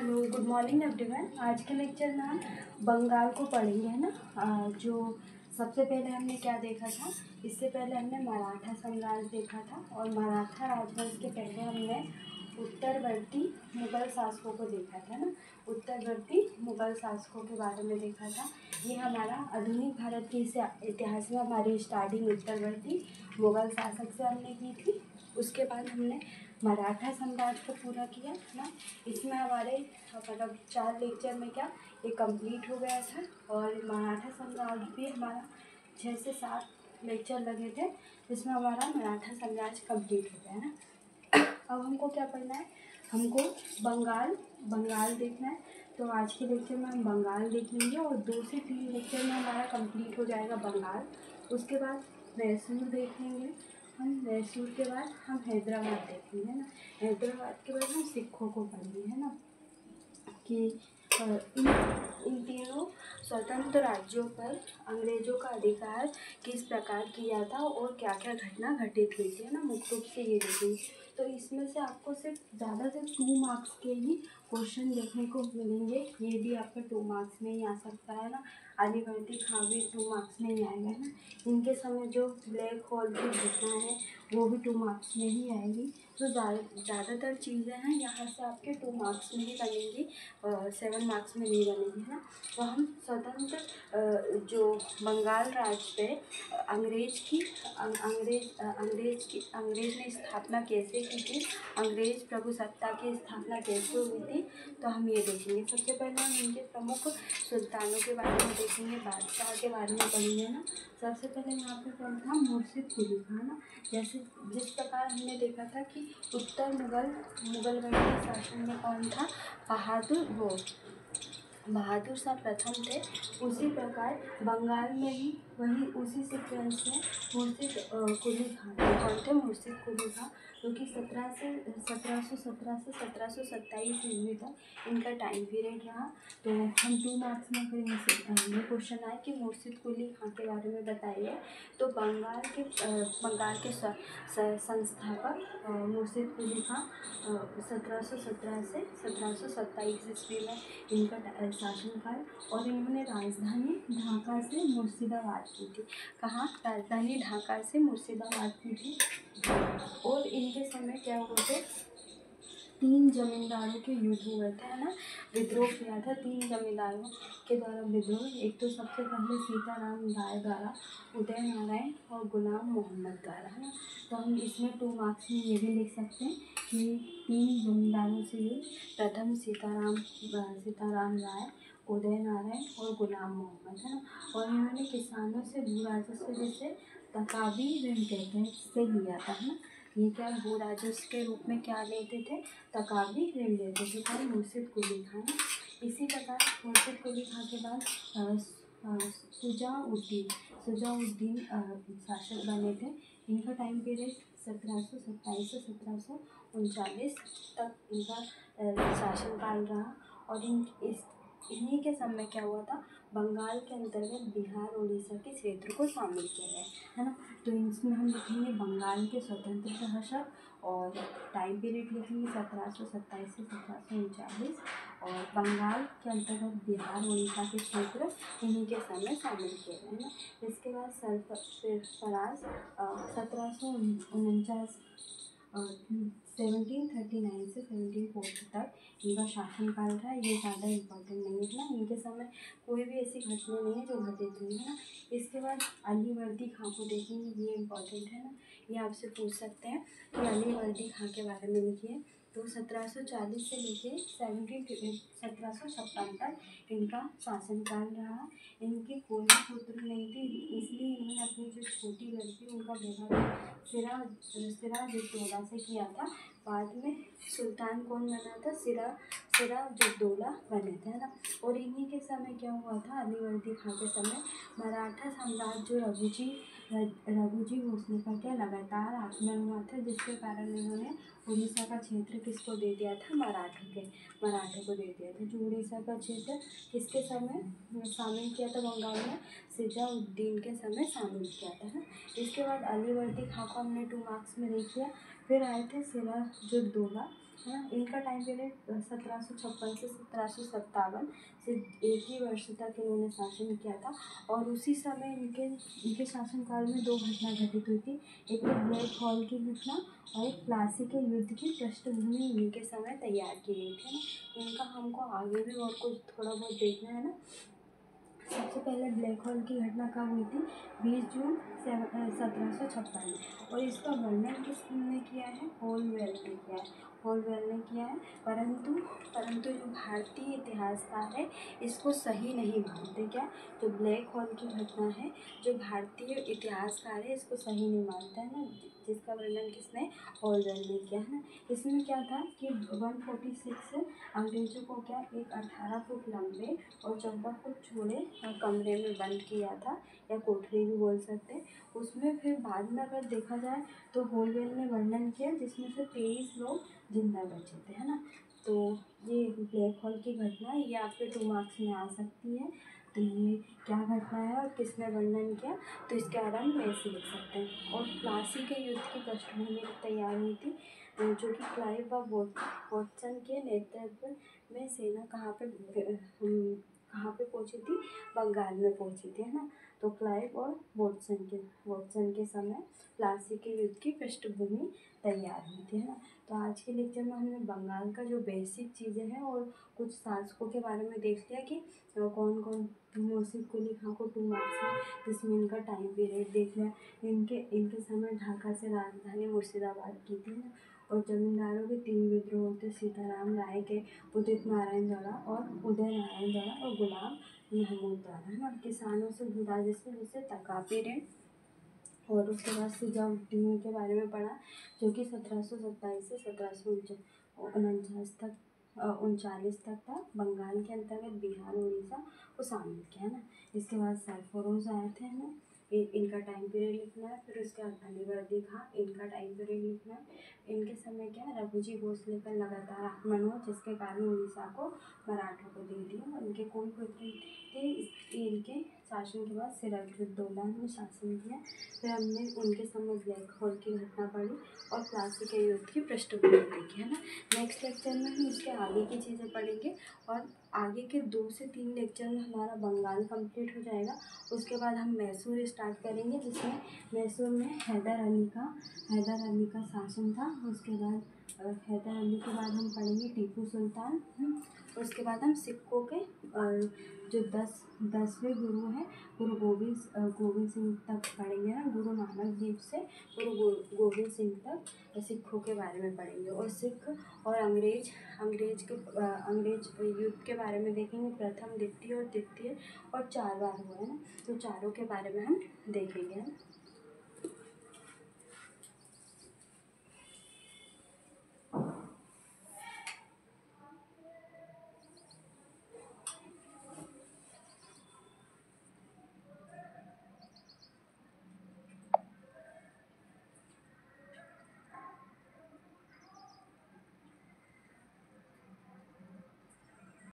Hello, good morning everyone. आज के lecture में हम बंगाल को पढ़ेंगे, है ना। जो सबसे पहले हमने क्या देखा था, इससे पहले हमने मराठा साम्राज्य देखा था और मराठा राजवंश के पहले हमने उत्तरवर्ती मुगल शासकों को देखा था ना। उत्तरवर्ती मुगल शासकों के बारे में देखा था। ये हमारा आधुनिक भारत के इतिहास में हमारी स्टार्टिंग उत्तरवर्ती मुगल शासक से हमने की थी। उसके बाद हमने मराठा साम्राज्य को पूरा किया ना। इसमें हमारे मतलब 4 लेक्चर में क्या ये कंप्लीट हो गया था और मराठा साम्राज्य भी हमारा 6 से 7 लेक्चर लगे थे, जिसमें हमारा मराठा साम्राज्य कंप्लीट हो गया ना। अब हमको क्या पढ़ना है, हमको बंगाल देखना है। तो आज के लेक्चर में हम बंगाल देख लेंगे और 2 से 3 लेक्चर में हमारा कंप्लीट हो जाएगा बंगाल। उसके बाद मैसूर देख लेंगे हम। मैसूर के बाद हम हैदराबाद देख लेंगे ना। हैदराबाद के बाद हम सिखों को पढ़ेंगे, है ना, कि इन तीनों स्वतंत्र राज्यों पर अंग्रेज़ों का अधिकार किस प्रकार किया था और क्या क्या घटना घटित हुई थी, है ना। मुख्य रूप से ये देखेंगे। तो इसमें से आपको ज़्यादा से 2 मार्क्स के ही क्वेश्चन देखने को मिलेंगे। ये भी आपका 2 मार्क्स में ही आ सकता है ना। आलिवर्दी खां भी 2 मार्क्स में ही आएगा, है ना। इनके समय जो ब्लैक होल की घटना है वो भी 2 मार्क्स में ही आएगी। तो ज़्यादातर चीज़ें हैं यहाँ से आपके 2 मार्क्स में ही बनेंगी, 7 मार्क्स में नहीं बनेगी, है ना। तो हम स्वतंत्र जो बंगाल राज्य पे अंग्रेज ने स्थापना कैसे की थी, अंग्रेज प्रभुसत्ता की स्थापना कैसे हुई थी, तो हम ये देखेंगे। सबसे पहले हम इनके प्रमुख सुल्तानों के बारे में देखेंगे, बादशाह के बारे में पढ़ेंगे ना। सबसे पहले यहाँ पे कौन था, मुर्शिद कुली था ना। जैसे जिस प्रकार हमने देखा था कि उत्तर मुगलगढ़ी शासन में कौन था, बहादुर शाह प्रथम थे। उसी प्रकार बंगाल में भी वही उसी सीक्वेंस में मुर्शिद कुली खां थे। कौन थे, मुर्शिद कुली खां, जो कि 1717 से 1727 ईस्वी तक इनका टाइम पीरियड रहा। तो हम 2 मार्क्स में फिर ये क्वेश्चन आए कि मुर्शिद कुली खां के बारे में बताइए। तो बंगाल के संस्थापक मुर्शिद कुली खां 1717 से 1727 ईस्वी में इनका शासनकाल, और इन्होंने राजधानी ढाका से मुर्शिदाबाद की थी। कहाँ, राजधानी ढाका से मुर्शिदाबाद की थी। और इनके समय क्या हुए थे, 3 जमींदारों के युद्ध हुए थे, है ना। विद्रोह किया था 3 जमींदारों के द्वारा विद्रोह। एक तो सबसे पहले सीताराम राय द्वारा, उदय नारायण और गुलाम मोहम्मद द्वारा, है ना। तो हम इसमें 2 मार्क्स में ये भी लिख सकते हैं कि 3 जमींदारों से युद्ध, प्रथम सीताराम राय, उदय नारायण और गुलाम मोहम्मद, है ना। और इन्होंने किसानों से भू राजस्व जैसे तकाबी ऋण कहते हैं से लिया था, है ना। ये क्या भू राजस्व के रूप में क्या लेते थे, तकाबी ऋण लेते थे, कौन, मुर्शिद कुली खां। इसी प्रकार मुर्शिद कुली खां के बाद शुजाउद्दीन शासक बने थे। इनका टाइम पीरियड 1727 से 1739 तक इनका शासनकाल रहा। और इन्हीं के समय क्या हुआ था, बंगाल के अंतर्गत बिहार उड़ीसा के क्षेत्र को शामिल किया गया, है ना। तो इसमें हम लिखेंगे बंगाल के स्वतंत्रता शासक और टाइम पीरियड लिखेंगे 1727 से 1739, और बंगाल के अंतर्गत बिहार उड़ीसा के क्षेत्र इन्हीं के समय शामिल किए गए, है ना। इसके बाद सरफराज 1749 1739 से 1740 तक इनका शासनकाल था। ये ज़्यादा इम्पोर्टेंट नहीं है ना, इनके समय कोई भी ऐसी घटना नहीं है जो घटित हुई, है ना। इसके बाद अलीवर्दी खां को देखेंगे, ये इम्पोर्टेंट है ना। ये आपसे पूछ सकते हैं कि अलीवर्दी खां के बारे में लिखिए। तो 1740 से लेके 1756 तक इनका शासनकाल रहा। इनके कोई भी पुत्र नहीं थे, इसलिए इन्होंने अपनी जो छोटी लड़की उनका विवाह सिराजुद्दौला से किया था। बाद में सुल्तान कौन बना था, सिराजुद्दौला बने थे, है ना। और इन्हीं के समय क्या हुआ था, अलीवर्दी खां के समय मराठा साम्राज्य जो रघुजी भोसले का क्या लगातार आक्रमण हुआ था, जिसके कारण इन्होंने उड़ीसा का क्षेत्र किसको दे दिया था, मराठों को दे दिया था। जो उड़ीसा का क्षेत्र किसके समय शामिल किया था बंगाल में, सिजाउद्दीन के समय शामिल किया था, है। इसके बाद अलीवर्दी खां को हमने 2 मार्क्स में लिख लिया। फिर आए थे सिराजुद्दौला है ना। इनका टाइम पीरियड 1756 से 1757 से एक ही वर्ष तक इन्होंने शासन किया था। और उसी समय इनके शासनकाल में दो घटना घटित हुई थी। एक तो ब्लैक हॉल की घटना और एक प्लासी के युद्ध की पृष्ठभूमि इनके समय तैयार की गई थी ना। इनका हमको आगे भी और कुछ थोड़ा बहुत देखना है ना। सबसे पहले ब्लैक होल की घटना कब हुई थी? 20 जून 1756 में। और इसका वर्णन किसने किया है? होलवेल ने किया है। होलवेल ने किया है। परंतु जो भारतीय इतिहासकार है इसको सही नहीं मानते। क्या? जो ब्लैक होल की घटना है, जो भारतीय इतिहासकार है इसको सही नहीं मानता है ना, जिसका वर्णन किसने? होलवेल ने किया है ना। इसमें क्या था कि 146 अंग्रेजों को क्या एक 18 फुट लंबे और 14 फुट चौड़े कमरे में बंद किया था, या कोठरी भी बोल सकते हैं। उसमें फिर बाद में अगर देखा जाए तो होलवेल ने वर्णन किया जिसमें से 23 लोग जिंदा बचे थे, है ना। तो ये ब्लैक होल की घटना ये आपके 2 मार्क्स में आ सकती है। तो ये क्या घटना है और किसने वर्णन किया, तो इसके बारे में हम ऐसे लिख सकते हैं। और प्लासी के युद्ध की पृष्ठभूमि तैयार हुई थी, जो कि क्लाइव व वॉटसन के नेतृत्व में सेना कहाँ पे पहुंची थी? बंगाल में पहुंची थी, है ना। तो क्लाइव और वॉटसन के समय प्लासी के युद्ध की पृष्ठभूमि तैयार हुई थी, है ना। तो आज के लेक्चर में हमने बंगाल का जो बेसिक चीज़ें हैं और कुछ शासकों के बारे में देख लिया कि कौन कौन मुंशी कुली खां को 2 मार्क्स में, जिसमें इनका टाइम पीरियड देख लिया। इनके समय ढाका से राजधानी मुर्शिदाबाद की थी ना। और जमींदारों के 3 विद्रोह थे, सीताराम राय के, उदित नारायण द्वारा और उदय नारायण द्वारा और गुलाम महमूद द्वारा, है ना। किसानों से जुड़ा जिससे तकापी ऋण। और उसके बाद सिजाउद्दीन के बारे में पढ़ा, जो कि 1727 से 1749 तक 39 तक था। बंगाल के अंतर्गत बिहार उड़ीसा को शामिल किया, है ना। इसके बाद सरफरोज आए थे, है ना। इनका टाइम पीरियड लिखना है। फिर उसके बाद अलीवर्दी खां, इनका टाइम पीरियड लिखना है। इनके समय क्या है, रघुजी भोसले का लगातार आक्रमण हुआ जिसके कारण उड़ीसा को मराठों को दे दिया। और इनके कोई पुत्र थे, इनके शासन के बाद सिराजुद्दौला ने शासन किया। फिर हमने उनके समय ब्लैक होल की घटना पढ़ी और प्लासी के युद्ध की पृष्ठभूमि देखी, है ना। नेक्स्ट लेक्चर में हम इसके आगे की चीज़ें पढ़ेंगे और आगे के 2 से 3 लेक्चर में हमारा बंगाल कंप्लीट हो जाएगा। उसके बाद हम मैसूर स्टार्ट करेंगे, जिसमें मैसूर में हैदर अली का शासन था। उसके बाद हैदर अली के बाद हम पढ़ेंगे टीपू सुल्तान। उसके बाद हम सिखों के जो 10वें गुरु हैं गुरु गोविंद सिंह तक पढ़ेंगे ना। गुरु नानक देव से गुरु गोविंद सिंह तक सिखों के बारे में पढ़ेंगे। और सिख और अंग्रेज युद्ध के बारे में देखेंगे, प्रथम, द्वितीय और तृतीय, और 4 बार हुआ है ना। तो चारों के बारे में हम देखेंगे, है ना।